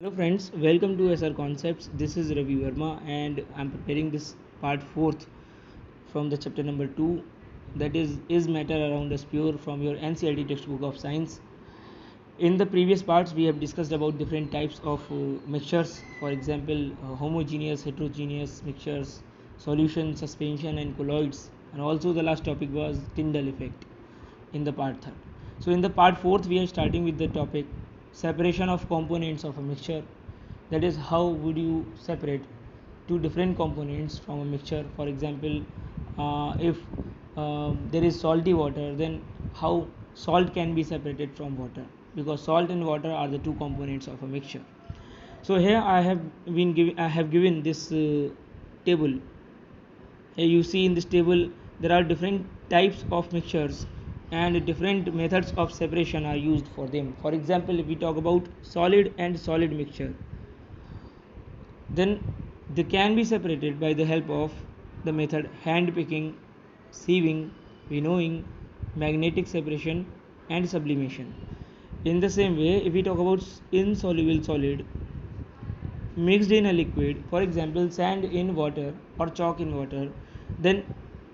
Hello friends, welcome to SR Concepts. This is Ravi Verma and I'm preparing this part 4th from the chapter number 2, that is matter around us pure, from your NCERT textbook of science. In the previous parts we have discussed about different types of mixtures, for example homogeneous, heterogeneous mixtures, solution, suspension and colloids, and also the last topic was Tyndall effect in the part 3rd. So in the part 4th we are starting with the topic separation of components of a mixture, that is how would you separate two different components from a mixture. For example, if there is salty water, then how salt can be separated from water, because salt and water are the two components of a mixture. So here I have given this table. Here you see in this table there are different types of mixtures and different methods of separation are used for them. For example, if we talk about solid and solid mixture, then they can be separated by the help of the method hand picking, sieving, winnowing, magnetic separation and sublimation. In the same way, if we talk about insoluble solid mixed in a liquid, for example sand in water or chalk in water, then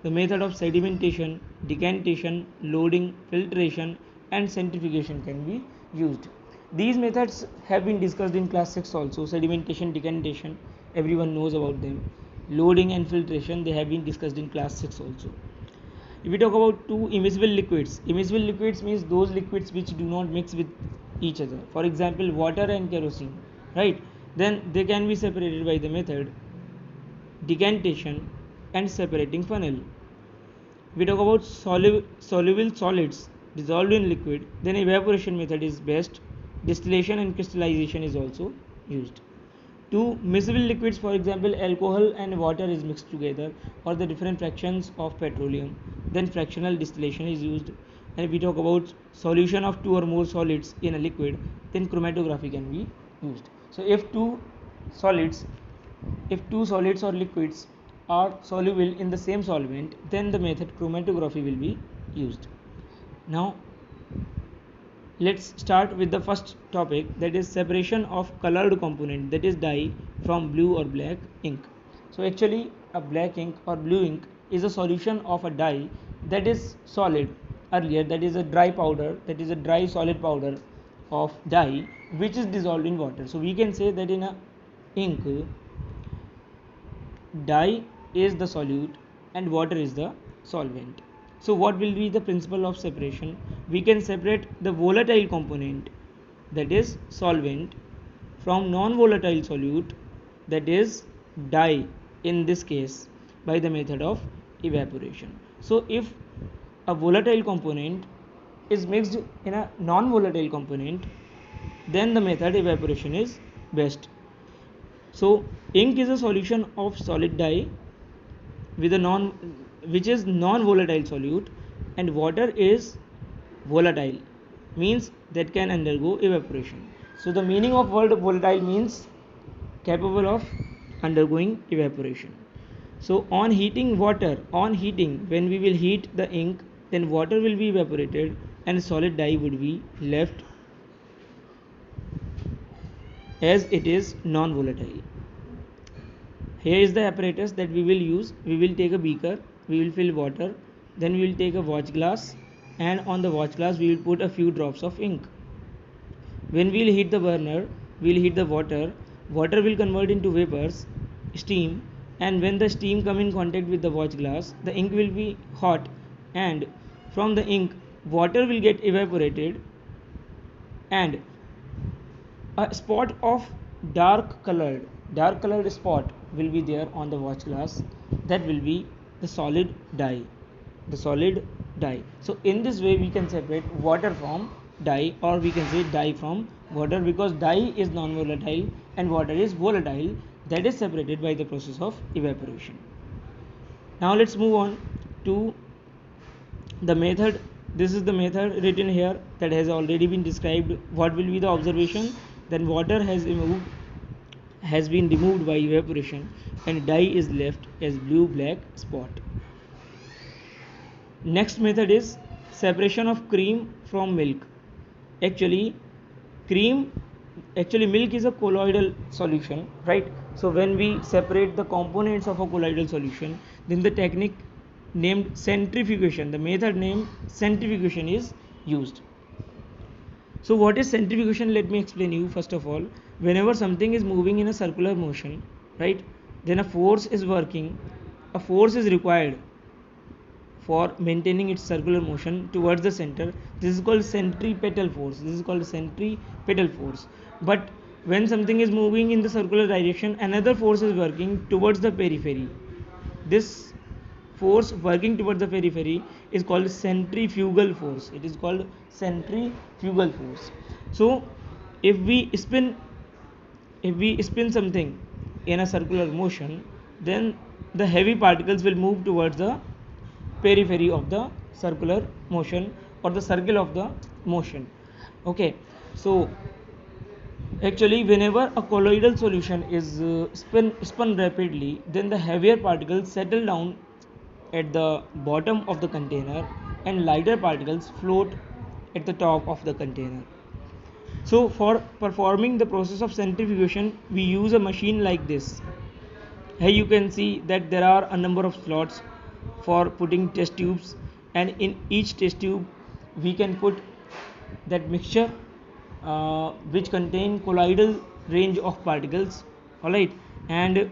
the method of sedimentation, decantation, loading, filtration and centrifugation can be used. These methods have been discussed in class 6 also. Sedimentation, decantation, everyone knows about them. Loading and filtration, they have been discussed in class 6 also. If we talk about two immiscible liquids means those liquids which do not mix with each other. For example, water and kerosene, right? Then they can be separated by the method decantation and separating funnel. If we talk about soluble solids dissolved in liquid, then evaporation method is best. Distillation and crystallization is also used. Two miscible liquids, for example alcohol and water is mixed together, or the different fractions of petroleum, then fractional distillation is used. And if we talk about solution of two or more solids in a liquid, then chromatography can be used. So if two solids or liquids are soluble in the same solvent, then the method chromatography will be used. Now let's start with the first topic, that is separation of colored component, that is dye, from blue or black ink. So actually a black ink or blue ink is a solution of a dye that is solid earlier, that is a dry powder, that is a dry solid powder of dye which is dissolved in water. So we can say that in a ink, dye is the solute and water is the solvent. So what will be the principle of separation? We can separate the volatile component, that is solvent, from non-volatile solute, that is dye in this case, by the method of evaporation. So if a volatile component is mixed in a non-volatile component, then the method evaporation is best. So ink is a solution of solid dye with a which is non-volatile solute, and water is volatile, means that can undergo evaporation. So the meaning of word volatile means capable of undergoing evaporation. So on heating, when we will heat the ink, then water will be evaporated and solid dye would be left as it is non-volatile. Here is the apparatus that we will use. We will take a beaker, we will fill water, then we will take a watch glass, and on the watch glass we will put a few drops of ink. When we will heat the burner, we will heat the water will convert into vapors, steam, and when the steam come in contact with the watch glass, the ink will be hot, and from the ink water will get evaporated, and a spot of dark colored spot will be there on the watch glass. That will be the solid dye. So in this way we can separate water from dye, or we can say dye from water, because dye is non-volatile and water is volatile, that is separated by the process of evaporation. Now let's move on to the method. This is the method written here that has already been described. What will be the observation? Then water has been removed by evaporation and dye is left as blue black spot. Next method is separation of cream from milk. Actually cream actually milk is a colloidal solution, right? So when we separate the components of a colloidal solution, then the technique named centrifugation, the method named centrifugation is used. So what is centrifugation? Let me explain you. First of all, whenever something is moving in a circular motion, right, then a force is working, a force is required for maintaining its circular motion towards the center. This is called centripetal force. This is called centripetal force. But when something is moving in the circular direction, another force is working towards the periphery. This force working towards the periphery is called centrifugal force. It is called centrifugal force. So if we spin something in a circular motion, then the heavy particles will move towards the periphery of the circular motion or the circle of the motion. Okay, so actually whenever a colloidal solution is spun rapidly, then the heavier particles settle down at the bottom of the container and lighter particles float at the top of the container. So for performing the process of centrifugation, we use a machine like this. Here you can see that there are a number of slots for putting test tubes, and in each test tube we can put that mixture which contain colloidal range of particles. Alright, and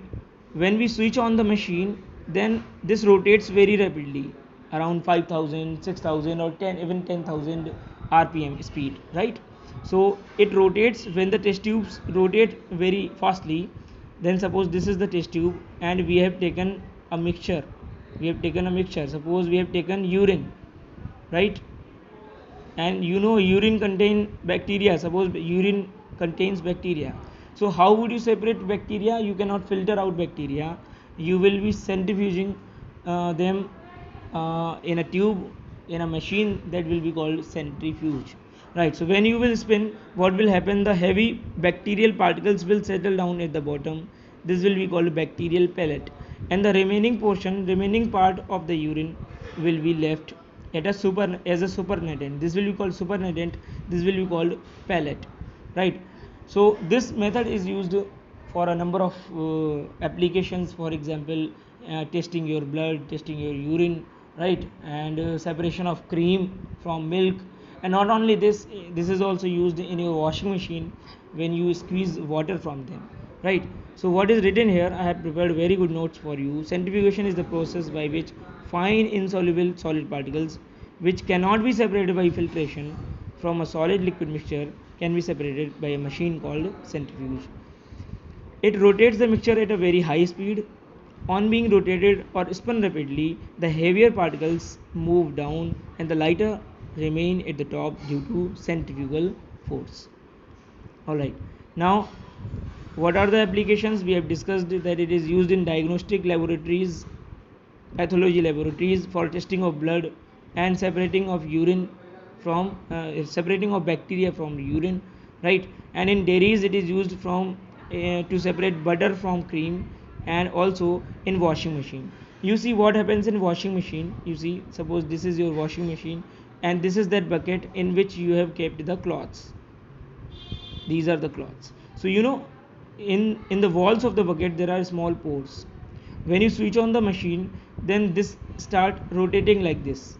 when we switch on the machine, then this rotates very rapidly, around 5000, 6000 or 10, even 10,000 rpm speed, right? So it rotates. When the test tubes rotate very fastly, then suppose this is the test tube and we have taken a mixture, suppose we have taken urine, right? And you know urine contain bacteria, suppose urine contains bacteria. So how would you separate bacteria? You cannot filter out bacteria, you will be centrifuging them in a tube, in a machine that will be called centrifuge, right? So when you will spin, what will happen? The heavy bacterial particles will settle down at the bottom. This will be called bacterial pellet, and the remaining part of the urine will be left at a supernatant. This will be called supernatant, this will be called pellet, right? So this method is used for a number of applications. For example, testing your blood, testing your urine, right? And separation of cream from milk. And not only this, this is also used in your washing machine when you squeeze water from them, right? So what is written here, I have prepared very good notes for you. Centrifugation is the process by which fine insoluble solid particles which cannot be separated by filtration from a solid liquid mixture can be separated by a machine called centrifuge. It rotates the mixture at a very high speed. On being rotated or spun rapidly, the heavier particles move down and the lighter remain at the top due to centrifugal force. Alright, now what are the applications? We have discussed that it is used in diagnostic laboratories, pathology laboratories, for testing of blood and separating of bacteria from urine, right? And in dairies it is used to separate butter from cream, and also in washing machine. You see what happens in washing machine. You see, suppose this is your washing machine and this is that bucket in which you have kept the cloths. These are the cloths. So you know, in the walls of the bucket there are small pores. When you switch on the machine, then this start rotating like this.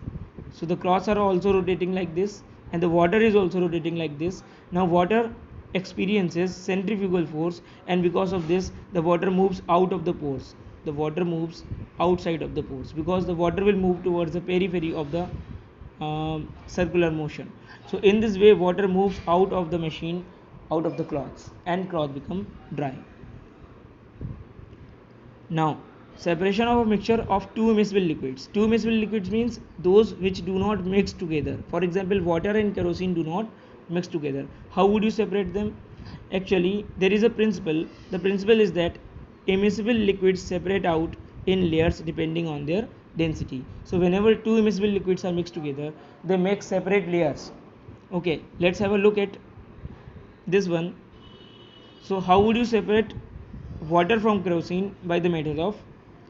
So the cloths are also rotating like this, and the water is also rotating like this. Now water experiences centrifugal force, and because of this the water moves out of the pores. The water moves outside of the pores because the water will move towards the periphery of the circular motion. So in this way water moves out of the machine, out of the cloths, and cloth become dry. Now separation of a mixture of two immiscible liquids. Two immiscible liquids means those which do not mix together. For example, water and kerosene do not mix together. How would you separate them? Actually there is a principle. The principle is that immiscible liquids separate out in layers depending on their density. So whenever two immiscible liquids are mixed together, they make separate layers. Okay, let's have a look at this one. So how would you separate water from kerosene? By the method of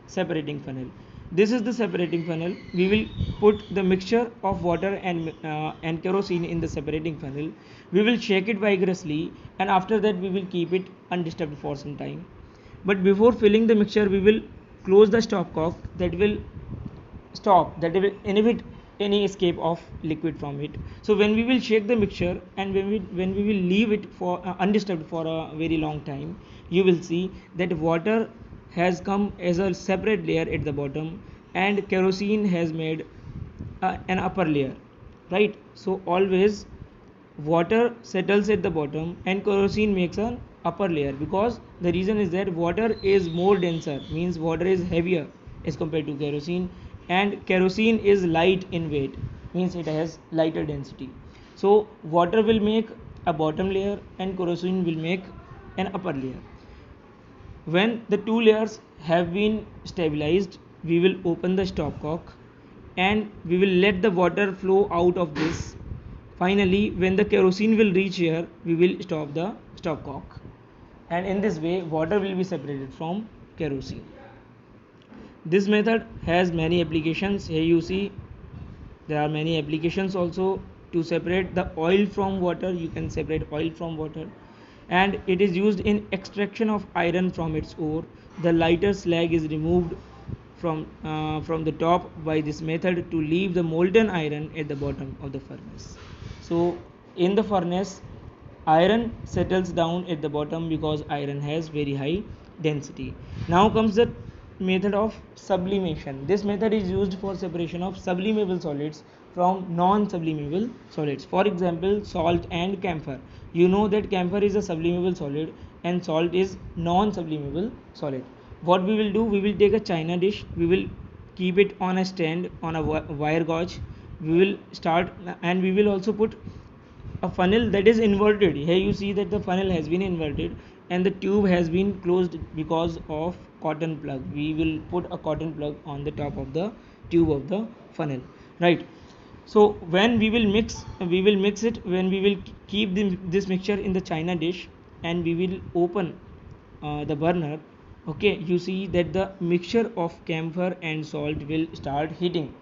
separating funnel. This is the separating funnel. We will put the mixture of water and kerosene in the separating funnel. We will shake it vigorously, and after that we will keep it undisturbed for some time. But before filling the mixture, we will close the stopcock. That will inhibit any escape of liquid from it. So when we will shake the mixture and when we will leave it for undisturbed for a very long time, you will see that water has come as a separate layer at the bottom, and kerosene has made an upper layer, right? So always water settles at the bottom and kerosene makes an upper layer, because the reason is that water is more denser, means water is heavier as compared to kerosene, and kerosene is light in weight, means it has lighter density. So water will make a bottom layer and kerosene will make an upper layer. When the two layers have been stabilized, we will open the stopcock and we will let the water flow out of this. Finally, when the kerosene will reach here, we will stop the stopcock, and in this way water will be separated from kerosene. This method has many applications. Here you see there are many applications also. To separate the oil from water, you can separate oil from water, and it is used in extraction of iron from its ore. The lighter slag is removed from the top by this method to leave the molten iron at the bottom of the furnace. So in the furnace, iron settles down at the bottom because iron has very high density. Now comes the method of sublimation. This method is used for separation of sublimable solids from non-sublimable solids. For example, salt and camphor. You know that camphor is a sublimable solid and salt is non-sublimable solid. What we will do, we will take a china dish, we will keep it on a stand on a wire gauge. We will start, and we will also put a funnel that is inverted. Here you see that the funnel has been inverted and the tube has been closed because of cotton plug. We will put a cotton plug on the top of the tube of the funnel, right? So when we will mix it, when we will keep this mixture in the china dish and we will open the burner. Okay, you see that the mixture of camphor and salt will start heating,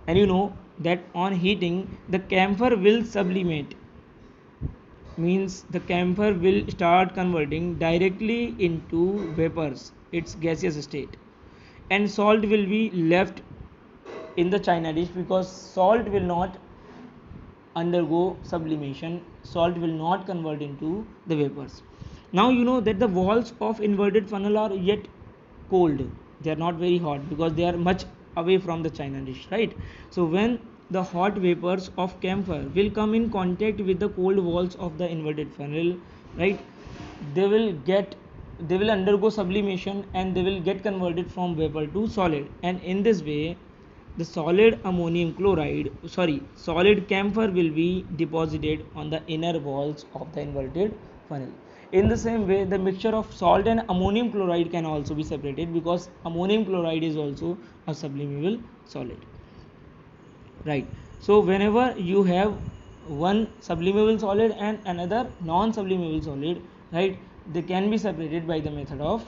and you know that on heating the camphor will sublimate, means the camphor will start converting directly into vapors, its gaseous state, and salt will be left in the china dish because salt will not undergo sublimation, salt will not convert into the vapors. Now you know that the walls of inverted funnel are yet cold, they are not very hot because they are much away from the china dish, right? So when the hot vapors of camphor will come in contact with the cold walls of the inverted funnel, right, they will undergo sublimation and they will get converted from vapor to solid, and in this way the solid camphor will be deposited on the inner walls of the inverted funnel. In the same way, the mixture of salt and ammonium chloride can also be separated because ammonium chloride is also a sublimable solid, right? So whenever you have one sublimable solid and another non-sublimable solid, right, they can be separated by the method of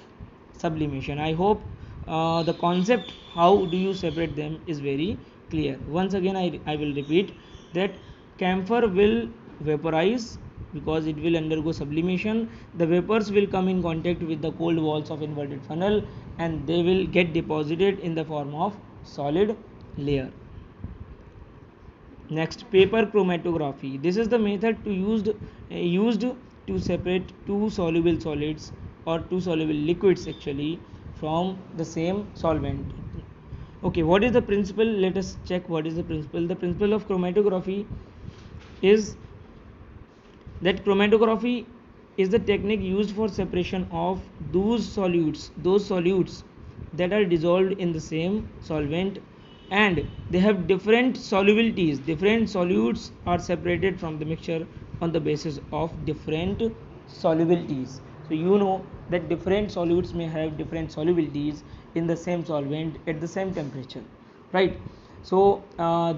sublimation. I hope the concept how do you separate them is very clear. Once again I will repeat that camphor will vaporize because it will undergo sublimation. The vapors will come in contact with the cold walls of inverted funnel and they will get deposited in the form of solid layer. Next, paper chromatography. This is the method used to separate two soluble solids or two soluble liquids actually from the same solvent. Okay, what is the principle? Let us check what is the principle. The principle of chromatography is that chromatography is the technique used for separation of those solutes that are dissolved in the same solvent and they have different solubilities. Different solutes are separated from the mixture on the basis of different solubilities. So you know that different solutes may have different solubilities in the same solvent at the same temperature, right? So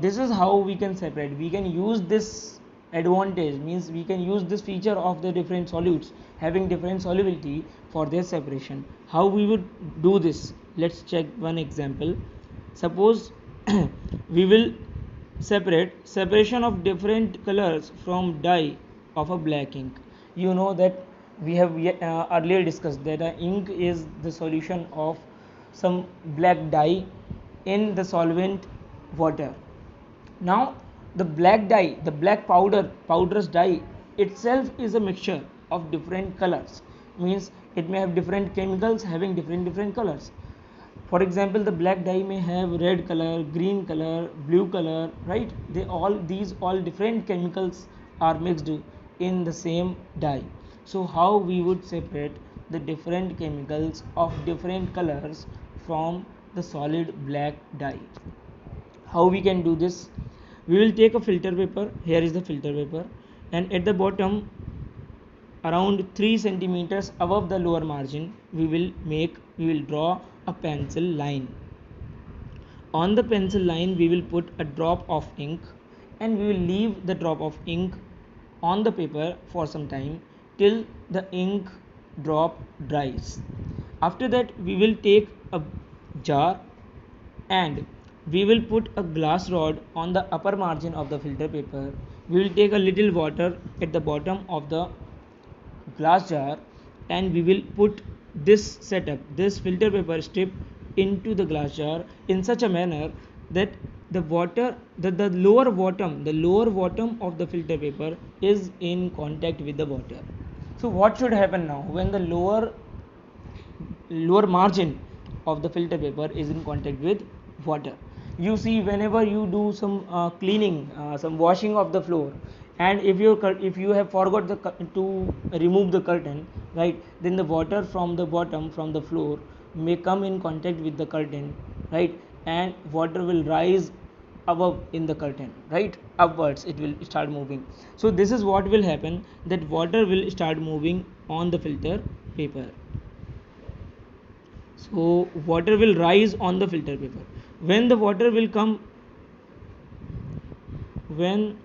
this is how we can separate. We can use this advantage, means we can use this feature of the different solutes having different solubility for their separation. How we would do this? let's check one example. Suppose we will separation of different colors from dye of a black ink. You know that we have earlier discussed that ink is the solution of some black dye in the solvent water. Now the black dye, the black powder's dye itself is a mixture of different colors, means it may have different chemicals having different colors. For example, the black dye may have red color, green color, blue color, right? These all different chemicals are mixed in the same dye. So how we would separate the different chemicals of different colors from the solid black dye? How we can do this? We will take a filter paper. Here is the filter paper, and at the bottom, around 3 centimeters above the lower margin, we will draw a pencil line. On the pencil line, we will put a drop of ink, and we will leave the drop of ink on the paper for some time till the ink drop dries. After that, we will take a jar and we will put a glass rod on the upper margin of the filter paper. We will take a little water at the bottom of the glass jar, and we will put this filter paper strip into the glass jar in such a manner that the lower bottom of the filter paper is in contact with the water. So what should happen now when the lower margin of the filter paper is in contact with water? You see, whenever you do some cleaning, some washing of the floor, and if you have forgot to remove the curtain, right, then the water from the bottom, from the floor, may come in contact with the curtain, right, and water will rise above in the curtain, right, upwards it will start moving. So this is what will happen, that water will start moving on the filter paper. So water will rise on the filter paper. When the water will come, when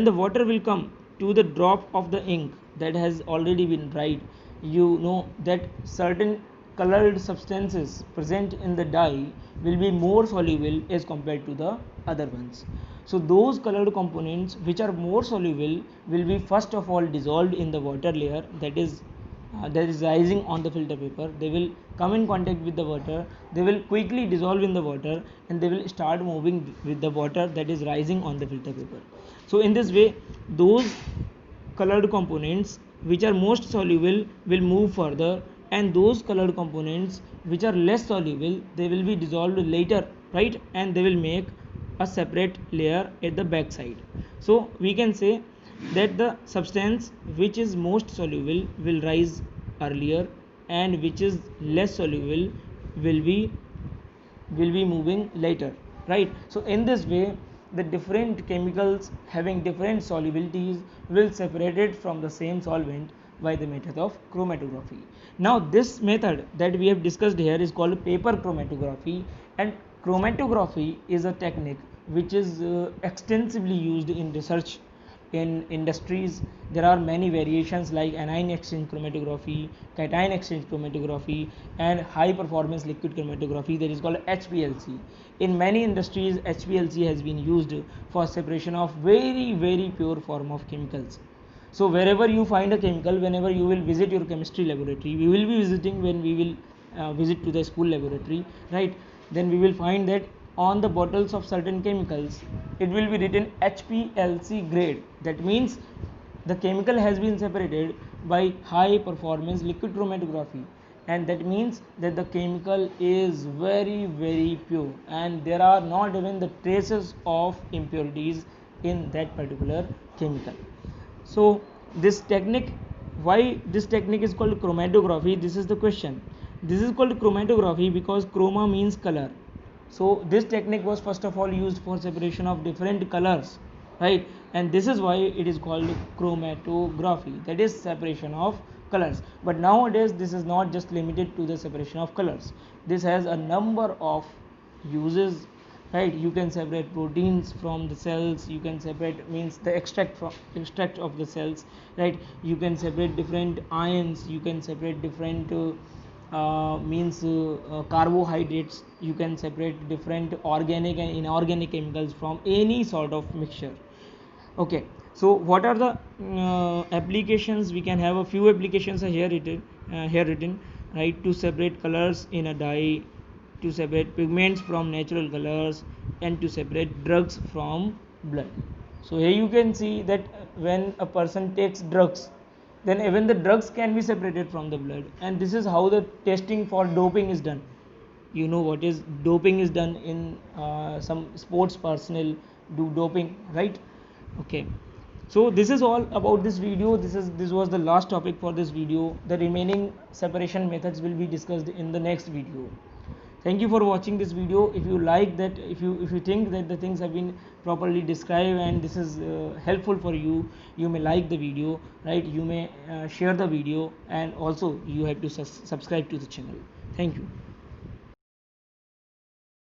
the water will come to the drop of the ink that has already been dried, you know that certain colored substances present in the dye will be more soluble as compared to the other ones. So those colored components which are more soluble will be first of all dissolved in the water layer that is rising on the filter paper. They will come in contact with the water, they will quickly dissolve in the water, and they will start moving with the water that is rising on the filter paper. So in this way, those colored components which are most soluble will move further, and those colored components which are less soluble, they will be dissolved later, right, and they will make a separate layer at the back side. So we can say that the substance which is most soluble will rise earlier, and which is less soluble will be moving later, right? So in this way, the different chemicals having different solubilities will separate it from the same solvent by the method of chromatography. Now this method that we have discussed here is called paper chromatography, and chromatography is a technique which is extensively used in research in industries. There are many variations like anion exchange chromatography, cation exchange chromatography, and high performance liquid chromatography, that is called HPLC. In many industries, HPLC has been used for separation of very pure form of chemicals. So wherever you find a chemical, whenever you will visit your chemistry laboratory, we will be visiting when we will visit to the school laboratory, right, then we will find that on the bottles of certain chemicals it will be written HPLC grade. That means the chemical has been separated by high performance liquid chromatography, and that means that the chemical is very pure, and there are not even the traces of impurities in that particular chemical. So this technique, why this technique is called chromatography? This is the question. This is called chromatography because chroma means color. So this technique was first of all used for separation of different colors, right, and this is why it is called chromatography, that is separation of colors. But nowadays this is not just limited to the separation of colors. This has a number of uses right? You can separate proteins from the cells, you can separate means the extract of the cells, right? You can separate different ions, you can separate different carbohydrates, you can separate different organic and inorganic chemicals from any sort of mixture. Okay, so what are the applications? We can have a few applications are here written, right? To separate colors in a dye, to separate pigments from natural colors, and to separate drugs from blood. So here you can see that when a person takes drugs, then even the drugs can be separated from the blood, and this is how the testing for doping is done. You know what is doping is done in some sports personnel do doping, right? Okay, so this is all about this video. This was the last topic for this video. The remaining separation methods will be discussed in the next video. Thank you for watching this video. If you like that, if you think that the things have been properly described and this is helpful for you, you may like the video, right? You may share the video, and also you have to subscribe to the channel. Thank you.